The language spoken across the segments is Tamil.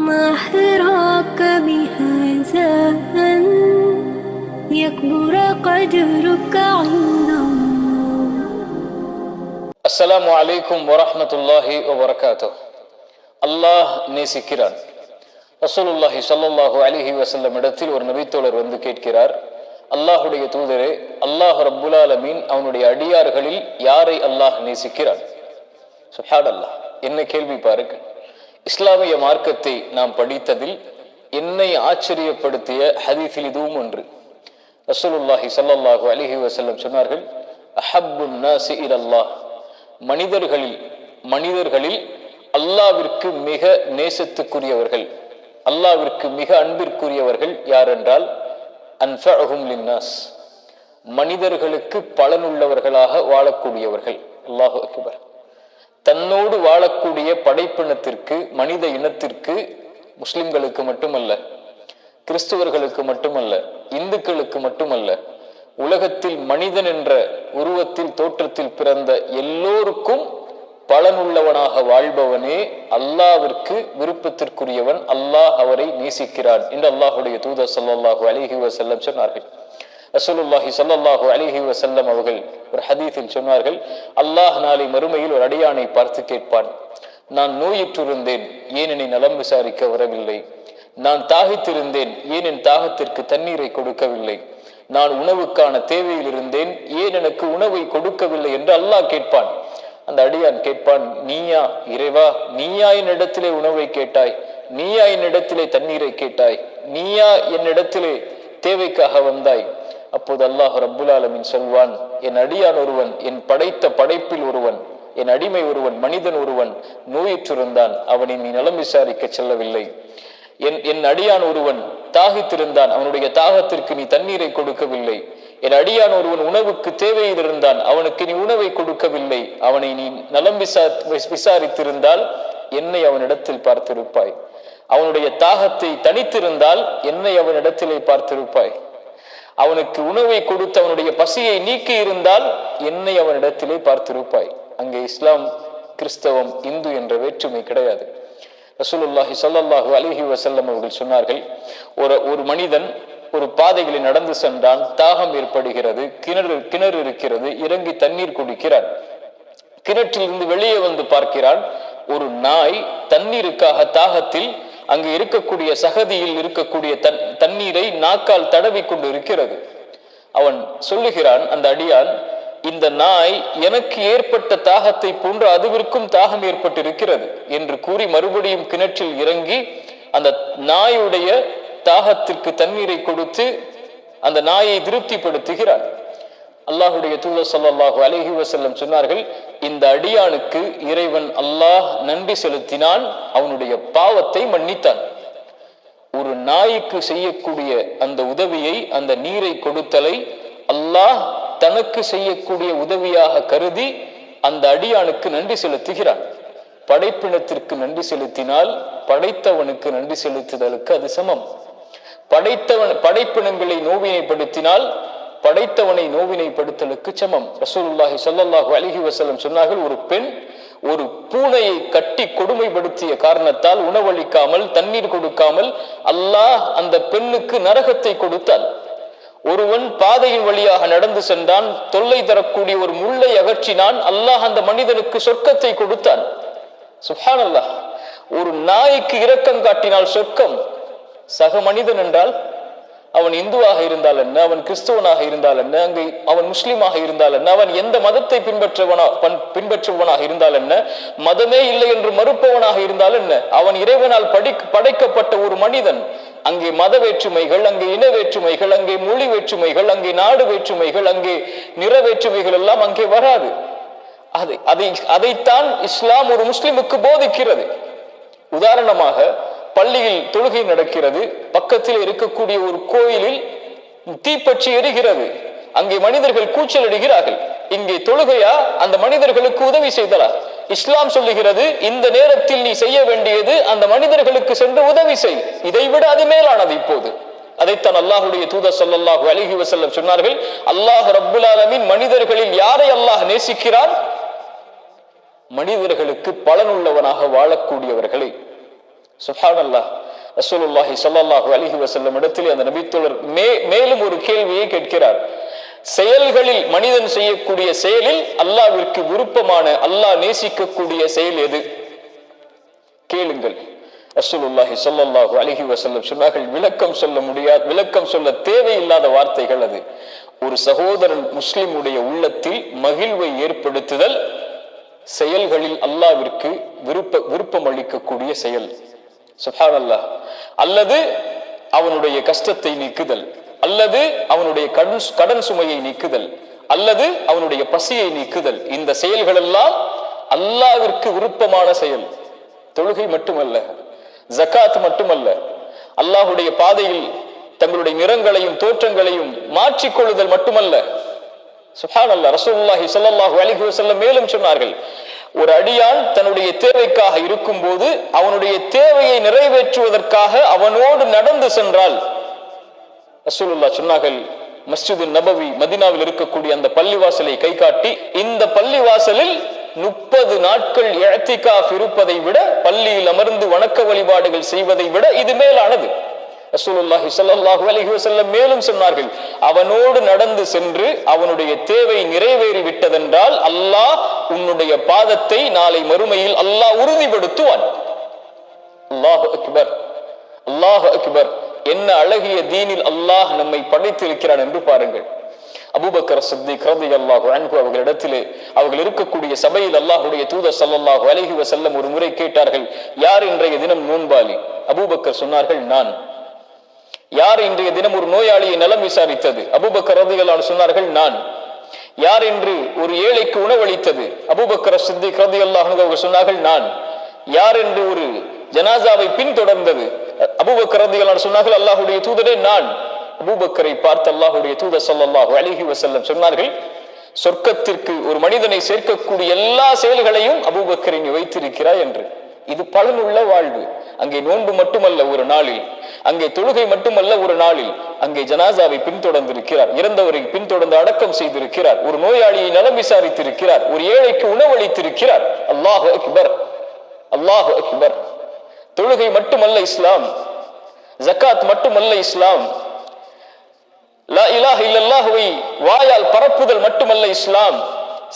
ما حراك بهذا أن يكبر قدرك عند الله. السلام عليكم ورحمة الله وبركاته. அல்லாஹ் நேசிக்கிறான். ரசூலுல்லாஹி ஸல்லல்லாஹு அலைஹி வஸல்லம் இடத்தில் ஒரு நபித்தோழர் வந்து கேட்கிறார், அல்லாஹுடைய தூதரே, அல்லாஹ் ரப்புல் ஆலமீன் அவனுடைய அடியார்களில் யாரை அல்லாஹ் நேசிக்கிறான்? சுப்ஹானல்லாஹ், என்ன கேள்வி பாருங்கள். இஸ்லாமிய மார்க்கத்தை நாம் படித்ததில் என்னை ஆச்சரியப்படுத்திய ஹதீஸில் இதுவும் ஒன்று. ரசூலுல்லாஹி ஸல்லல்லாஹு அலைஹி வஸல்லம் சொன்னார்கள், அஹப்புன் நாஸி இலல்லாஹ், மனிதர்களில் அல்லாவிற்கு மிக நேசத்துக்குரியவர்கள், அல்லாவிற்கு மிக அன்பிற்குரியவர்கள் யார் என்றால் அன்ஃபஅஹும் லின்னாஸ், மனிதர்களுக்கு பலனுள்ளவர்களாக வாழக்கூடியவர்கள். அல்லாஹு அக்பர். தன்னோடு வாழக்கூடிய படைப்பினத்திற்கு, மனித இனத்திற்கு, முஸ்லிம்களுக்கு மட்டுமல்ல, கிறிஸ்துவர்களுக்கு மட்டுமல்ல, இந்துக்களுக்கு மட்டுமல்ல, உலகத்தில் மனிதன் என்ற உருவத்தில் தோற்றத்தில் பிறந்த எல்லோருக்கும் பலனுள்ளவனாக வாழ்பவனே அல்லாவிற்கு விருப்பத்திற்குரியவன், அல்லாஹ் அவரை நேசிக்கிறான் என்று அல்லாஹுடைய தூதர் ஸல்லல்லாஹு அலைஹி வஸல்லம் சொன்னார்கள். ரசூலுல்லாஹி ஸல்லல்லாஹு அலைஹி வஸல்லம் அவர்கள் ஒரு ஹதீஸில் சொன்னார்கள், அல்லாஹ் நாளை மறுமையில் ஒரு அடியானை பார்த்து கேட்பான், நான் நோயுற்றிருந்தேன், ஏன் என்னை நலம் விசாரிக்க வரவில்லை? நான் தாகித்திருந்தேன், ஏன் என் தாகத்திற்கு தண்ணீரை கொடுக்கவில்லை? நான் உணவுக்கான தேவையில் இருந்தேன், ஏன் எனக்கு உணவை கொடுக்கவில்லை என்று அல்லாஹ் கேட்பான். அந்த அடியான் கேட்பான், நீயா இறைவா, நீயா என்னிடத்திலே உணவை கேட்டாய்? நீயா என்னிடத்திலே தண்ணீரை கேட்டாய்? நீயா என்னிடத்திலே தேவைக்காக வந்தாய்? அப்போது அல்லாஹ் ரப்புல் ஆலமீன் சொல்வான், என் அடியான் ஒருவன், என் படைத்த படைப்பில் ஒருவன், என் அடிமை ஒருவன், மனிதன் ஒருவன் நோயுற்றிருந்தான், அவனை நீ நலம் விசாரிக்க செல்லவில்லை. என் அடியான் ஒருவன் தாகித்திருந்தான், அவனுடைய தாகத்திற்கு நீ தண்ணீரை கொடுக்கவில்லை. என் அடியான் ஒருவன் உணவுக்கு தேவையில் இருந்தான், அவனுக்கு நீ உணவை கொடுக்கவில்லை. அவனை நீ நலம் விசாரித்திருந்தால் என்னை அவனிடத்தில் பார்த்திருப்பாய். அவனுடைய தாகத்தை தனித்திருந்தால் என்னை அவனிடத்திலே பார்த்திருப்பாய். அவனுக்கு உணவை கொடுத்து அவனுடைய பசியை நீக்கி இருந்தால் என்னை அவனிடத்திலே பார்த்திருப்பாய். அங்கே இஸ்லாம், கிறிஸ்தவம், இந்து என்ற வேற்றுமை கிடையாது. ரசூலுல்லாஹி ஸல்லல்லாஹு அலைஹி வஸல்லம் அவர்கள் சொன்னார்கள், ஒரு மனிதன் ஒரு பாதைகளில் நடந்து சென்றான், தாகம் ஏற்படுகிறது, கிணறு இருக்கிறது, இறங்கி தண்ணீர் குடிக்கிறான். கிணற்றிலிருந்து வெளியே வந்து பார்க்கிறான், ஒரு நாய் தண்ணீருக்காக தாகத்தில் அங்கு இருக்கக்கூடிய சகதியில் இருக்கக்கூடிய தண்ணீரை நாக்கால் தடவி கொண்டு இருக்கிறது. அவன் சொல்லுகிறான், அந்த அடியான், இந்த நாய் எனக்கு ஏற்பட்ட தாகத்தை போன்று அதுவிற்கும் தாகம் ஏற்பட்டிருக்கிறது என்று கூறி மறுபடியும் கிணற்றில் இறங்கி அந்த நாயுடைய தாகத்திற்கு தண்ணீரை கொடுத்து அந்த நாயை திருப்திப்படுத்துகிறான். அல்லாஹுடைய தூதர் ஸல்லல்லாஹு அலைஹி வஸல்லம் சொன்னார்கள், இந்த அடியானுக்கு இறைவன் அல்லாஹ் நன்றி செலுத்தினான், அவனுடைய பாவத்தை மன்னித்தான். ஒரு நாய்க்கு செய்யக்கூடிய அந்த உதவியை, அந்த நீரை கொடுத்தலை அல்லாஹ் தனக்கு செய்யக்கூடிய உதவியாக கருதி அந்த அடியானுக்கு நன்றி செலுத்துகிறான். படைப்பினத்திற்கு நன்றி செலுத்தினால் படைத்தவனுக்கு நன்றி செலுத்துதலுக்கு அது சமம். படைப்பினங்களை நோவினைப்படுத்தினால் படைத்தவனை நோவினைப்படுத்தலுக்கு சமம். ரசூலுல்லாஹி ஸல்லல்லாஹு அலைஹி வஸல்லம் சொன்னார்கள், ஒரு பெண் ஒரு பூனையை கட்டி கொடுமைப்படுத்திய காரணத்தால், உணவளிக்காமல் தண்ணீர் கொடுக்காமல் அல்லாஹ் அந்த பெண்ணுக்கு நரகத்தை கொடுத்தாள். ஒருவன் பாதையின் வழியாக நடந்து சென்றான், தொல்லை தரக்கூடிய ஒரு முள்ளை அகற்றினான், அல்லாஹ் அந்த மனிதனுக்கு சொர்க்கத்தை கொடுத்தான். சுப்ஹானல்லாஹ். ஒரு நாய்க்கு இரக்கம் காட்டினால் சொர்க்கம். சக மனிதன் என்றால் அவன் இந்துவாக இருந்தால் என்ன, அவன் கிறிஸ்தவனாக இருந்தால் என்ன, அங்கே அவன் முஸ்லீமாக இருந்தால் என்ன, அவன் எந்த மதத்தை பின்பற்றுவனாக இருந்தால் என்ன, மதமே இல்லை என்று மறுப்பவனாக இருந்தால் என்ன, அவன் இறைவனால் படைக்கப்பட்ட ஒரு மனிதன். அங்கே மத வேற்றுமைகள், அங்கே இன வேற்றுமைகள், அங்கே மொழி வேற்றுமைகள், அங்கே நாடு வேற்றுமைகள், அங்கே நிற வேற்றுமைகள் எல்லாம் அங்கே வராது. அதைத்தான் இஸ்லாம் ஒரு முஸ்லிமுக்கு போதிக்கிறது. உதாரணமாக, பள்ளியில் தொழுகை நடக்கிறது, பக்கத்தில் இருக்கக்கூடிய ஒரு கோயிலில் தீப்பற்றி எரிகிறது, அங்கே மனிதர்கள் கூச்சல் அடிக்கிறார்கள். இங்கே தொழுகையா, அந்த மனிதர்களுக்கு உதவி செய்தலா? இஸ்லாம் சொல்லுகிறது, இந்த நேரத்தில் நீ செய்ய வேண்டியது அந்த மனிதர்களுக்கு சென்று உதவி செய். இதைவிட அது மேலானது. இப்போது அதைத்தான் அல்லாஹுடைய தூதர் ஸல்லல்லாஹு அலைஹி வஸல்லம் சொன்னார்கள், அல்லாஹ் ரப்புல் ஆலமீன் மனிதர்களில் யாரை அல்லாஹ் நேசிக்கிறான்? மனிதர்களுக்கு பலனுள்ளவனாக வாழக்கூடியவர்களை. சுப்ஹானல்லாஹ். ரசூலுல்லாஹி ஸல்லல்லாஹு அலைஹி வஸல்லம் இடத்திலே அந்த நபித்தோழர் மேலும் ஒரு கேள்வியை கேட்கிறார். செயல்களில், மனிதன் செய்யக்கூடிய செயலில் அல்லாஹ்விற்கு விருப்பமான, அல்லாஹ் நேசிக்கக்கூடிய செயல் எது? கேளுங்கள். ரசூலுல்லாஹி ஸல்லல்லாஹு அலைஹி வஸல்லம் சொன்னார்கள், விளக்கம் சொல்ல முடியாது, விளக்கம் சொல்ல தேவையில்லாத வார்த்தைகள் அது. ஒரு சகோதரன் முஸ்லிமுடைய உள்ளத்தில் மகிழ்வை ஏற்படுத்துதல் செயல்களில் அல்லாஹ்விற்கு விருப்பம் அளிக்கக்கூடிய செயல். சுப்ஹானல்லாஹ். அல்லது அவனுடைய கஷ்டத்தை நீக்குதல், அல்லது அவனுடைய கடன் சுமையை நீக்குதல், அல்லது அவனுடைய பசியை நீக்குதல். இந்த செயல்கள் எல்லாம் அல்லாஹ்விற்கு விருப்பமான செயல். தொழுகை மட்டுமல்ல, ஜகாத் மட்டுமல்ல, அல்லாஹ்வுடைய பாதையில் தங்களுடைய நிறங்களையும் தோற்றங்களையும் மாற்றிக்கொள்ளுதல் மட்டுமல்ல. சுப்ஹானல்லாஹ். ரசூலுல்லாஹி ஸல்லல்லாஹு அலைஹி வஸல்லம் மேலும் சொன்னார்கள், ஒரு அடியான் தன்னுடைய தேவைக்காக இருக்கும் போது அவனுடைய தேவையை நிறைவேற்றுவதற்காக அவனோடு நடந்து சென்றால், ரசூலுல்லாஹ் சொன்னார்கள், மஸ்ஜிது நபவி மதீனாவில் இருக்கக்கூடிய அந்த பள்ளிவாசலை கை காட்டி, இந்த பள்ளிவாசலில் 30 நாட்கள் இஅ்திகாஃப் இருப்பதை விட, பள்ளியில் அமர்ந்து வணக்க வழிபாடுகள் செய்வதை விட இது மேலானது. ரசூலுல்லாஹி ஸல்லல்லாஹு அலைஹி வஸல்லம் மேலும் சொன்னார்கள், அவனோடு நடந்து சென்று அவனுடைய தேவை நிறைவேறி விட்டதென்றால் அல்லாஹ் உன்னுடைய பாதத்தை நாளை மறுமையில் அல்லாஹ் உறுதிப்படுத்துவான். அல்லாஹு அக்பர், அல்லாஹு அக்பர். என்ன அழகிய தீனில் அல்லாஹ் நம்மை படைத்திருக்கிறான் என்று பாருங்கள். அபூபக்கர் சித்திக் ரலியல்லாஹு அன்ஹு அவர்களிடத்திலே, அவர்கள் இருக்கக்கூடிய சபையில் அல்லாஹ்வுடைய தூதர் ஸல்லல்லாஹு அலைஹி வஸல்லம் ஒரு முறை கேட்டார்கள், யார் இன்றைய தினம் நோன்பாளி? அபூபக்கர் சொன்னார்கள், நான். யார் இன்றைய தினம் ஒரு நோயாளியை நலம் விசாரித்தது? அபூபக்கர் ரலியல்லாஹு அன்ஹு சொன்னார்கள், நான். யார் என்று ஒரு ஏழைக்கு உணவளித்தது? அபூபக்கர் சித்திக் ரலியல்லாஹு அன்ஹு அவர்கள் சொன்னார்கள், நான். யார் என்று ஒரு ஜனாசாவை பின்தொடர்ந்தது? அபூபக்கர் ரலியல்லாஹு அன்ஹு சொன்னார்கள், அல்லாஹ்வுடைய தூதரே, நான். அபூபக்கரை பார்த்து அல்லாஹ்வுடைய தூதர் ஸல்லல்லாஹு அலைஹி வஸல்லம் சொன்னார்கள், சொர்க்கத்திற்கு ஒரு மனிதனை சேர்க்கக்கூடிய எல்லா செயல்களையும் அபூபக்கரை நீ வைத்திருக்கிறாய் என்று. இது பலனுள்ள வாழ்வு. அங்கே நோன்பு மட்டுமல்ல ஒரு நாளில், அங்கே தொழுகை மட்டுமல்ல ஒரு நாளில், அங்கே ஜனாசாவை பின்தொடர்ந்திருக்கிறார், இறந்தவரை பின்தொடர்ந்து அடக்கம் செய்திருக்கிறார், ஒரு நோயாளியை நலம் விசாரித்திருக்கிறார், ஒரு ஏழைக்கு உணவளித்திருக்கிறார். அல்லாஹு அக்பர், அல்லாஹு அக்பர். தொழுகை மட்டுமல்ல இஸ்லாம், ஜகாத் மட்டுமல்ல இஸ்லாம், லா இலாஹ இல்லல்லாஹ்வை வாயால் பரப்புதல் மட்டுமல்ல இஸ்லாம்,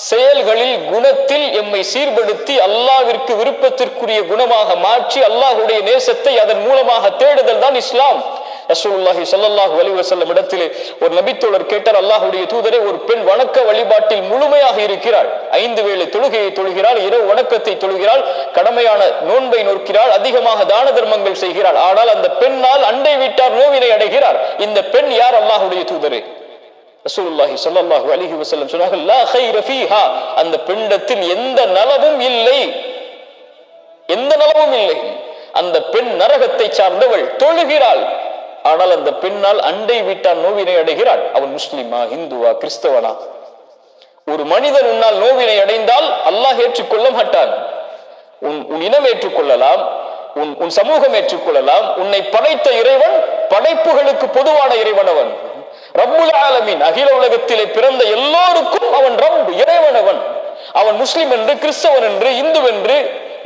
செயல்களில் குணத்தில் எம்மை சீர்படுத்தி அல்லாஹ்விற்கு விருப்பத்திற்குரிய குணமாக மாற்றி அல்லாஹ்வுடைய நேசத்தை அதன் மூலமாக தேடுதல் தான் இஸ்லாம். ரசூலுல்லாஹி ஸல்லல்லாஹு அலைஹி வஸல்லம் இடத்திலே ஒரு நபித்தோழர் கேட்டார், அல்லாஹ்வுடைய தூதரே, ஒரு பெண் வணக்க வழிபாட்டில் முழுமையாக இருக்கிறாள், 5 வேளை தொழுகையை தொழுகிறாள், இரவு வணக்கத்தை தொழுகிறாள், கடமையான நோன்பை நோக்கிறாள், அதிகமாக தான தர்மங்கள் செய்கிறாள், ஆனால் அந்த பெண்ணால் அண்டை வீட்டார் நோவினை அடைகிறார். இந்த பெண் யார்? அல்லாஹ்வுடைய தூதரே. ரசூலுல்லாஹி ஸல்லல்லாஹு அலைஹி வஸல்லம் சொன்னார்கள், லா கைர ஃபீஹா, அந்த பெண்ணிடத்தில் எந்த நலவும் இல்லை, எந்த நலவும் இல்லை. அந்த பெண் நரகத்தை சார்ந்தவள், தொழுகிறாள், ஆனால் அந்த பெண்ணால் அண்டை வீட்டான் நோவினை அடைகிறாள். அவன் முஸ்லிமா, இந்துவா, கிறிஸ்தவனா? ஒரு மனிதன் உன்னால் நோவினை அடைந்தால் அல்லாஹ் ஏற்றுக்கொள்ள மாட்டான். உன் இனம் ஏற்றுக்கொள்ளலாம், உன் சமூகம் ஏற்றுக்கொள்ளலாம், உன்னை படைத்த இறைவன் படைப்புகளுக்கு பொதுவான இறைவன் அவன். ரப்புல் ஆலமீன், அகில உலகத்திலே பிறந்த எல்லோருக்கும் அவன் ரப், இறைவன் அவன். அவன் முஸ்லிம் என்று, கிறிஸ்தவன் என்று, இந்து என்று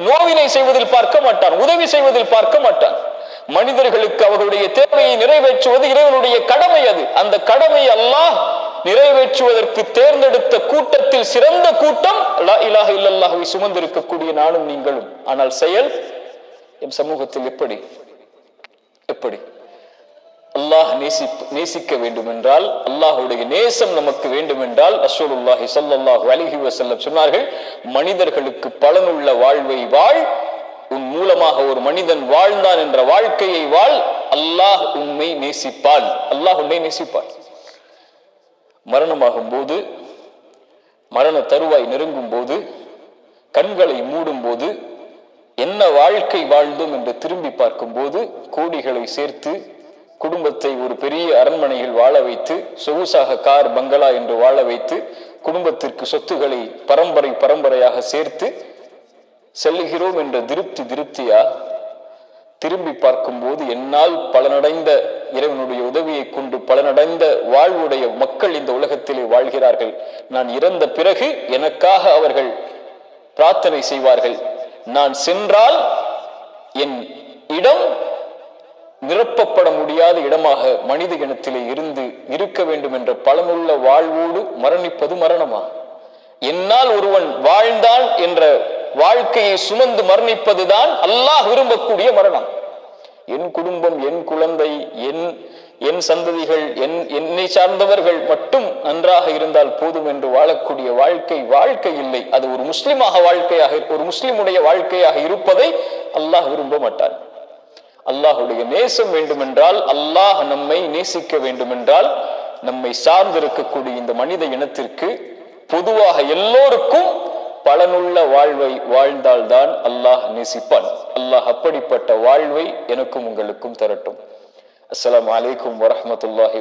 நோவினை செய்வதில் பார்க்க மாட்டான், உதவி செய்வதில் பார்க்க மாட்டான். மனிதர்களுக்கு அவர்களுடைய தேவையை நிறைவேற்றுவது இறைவனுடைய கடமை. அது அந்த கடமை அல்லாஹ் நிறைவேற்றுவதற்கு தேர்ந்தெடுத்த கூட்டத்தில் சிறந்த கூட்டம் லா இலாஹ இல்லல்லாஹ்வை சுமந்திருக்கக்கூடிய நானும் நீங்களும். ஆனால் செயல் என் சமூகத்தில் எப்படி எப்படி அல்லாஹ் நேசிக்க வேண்டும் என்றால், அல்லாஹ்வுடைய நேசம் நமக்கு வேண்டும் என்றால், ரசூலுல்லாஹி ஸல்லல்லாஹு அலைஹி வஸல்லம் சொன்னார்கள், மனிதர்களுக்கு பலனுள்ள வாழ்வை வாழ், உன் மூலமாக ஒரு மனிதன் வாழ்ந்தான் என்ற வாழ்க்கையை வாழ், அல்லாஹ் உன்னை நேசிப்பான், அல்லாஹ் உன்னை நேசிப்பான். மரணமாகும் போது, மரண தருவாய் நெருங்கும் போது, கண்களை மூடும் போது, என்ன வாழ்க்கை வாழ்ந்தோம் என்று திரும்பி பார்க்கும் போது, கோடிகளை சேர்த்து குடும்பத்தை ஒரு பெரிய அரண்மனையில் வாழ வைத்து, சொகுசாக கார் பங்களா என்று வாழ வைத்து, குடும்பத்திற்கு சொத்துக்களை பரம்பரையாக சேர்த்து செல்லுகிறோம் என்ற திருப்தியா? திரும்பி பார்க்கும் போது என்னால் பலனடைந்த, இறைவனுடைய உதவியை கொண்டு பலனடைந்த வாழ்வுடைய மக்கள் இந்த உலகத்திலே வாழ்கிறார்கள். நான் இறந்த பிறகு எனக்காக அவர்கள் பிரார்த்தனை செய்வார்கள். நான் சென்றால் இடம் நிரப்பப்பட முடியாத இடமாக மனித இனத்திலே இருந்து இருக்க வேண்டும் என்ற பலனுள்ள வாழ்வோடு மரணிப்பது மரணமா? என்னால் ஒருவன் வாழ்ந்தான் என்ற வாழ்க்கையை சுமந்து மரணிப்பதுதான் அல்லாஹ் விரும்பக்கூடிய மரணம். என் குடும்பம், என் குழந்தை, என் சந்ததிகள், என்னை சார்ந்தவர்கள் மட்டும் நன்றாக இருந்தால் போதும் என்று வாழக்கூடிய வாழ்க்கை இல்லை. அது ஒரு ஒரு முஸ்லிமுடைய வாழ்க்கையாக இருப்பதை அல்லாஹ் விரும்ப மாட்டான். அல்லாஹுடைய நேசம் வேண்டுமென்றால், அல்லாஹ் நம்மை நேசிக்க வேண்டுமென்றால், நம்மை சார்ந்திருக்கக்கூடிய இந்த மனித இனத்திற்கு பொதுவாக எல்லோருக்கும் பலனுள்ள வாழ்வை வாழ்ந்தால்தான் அல்லாஹ் நேசிப்பான். அல்லாஹ் அப்படிப்பட்ட வாழ்வை எனக்கும் உங்களுக்கும் தரட்டும். அஸ்ஸலாமு அலைக்கும் வரஹ்மத்துல்லாஹி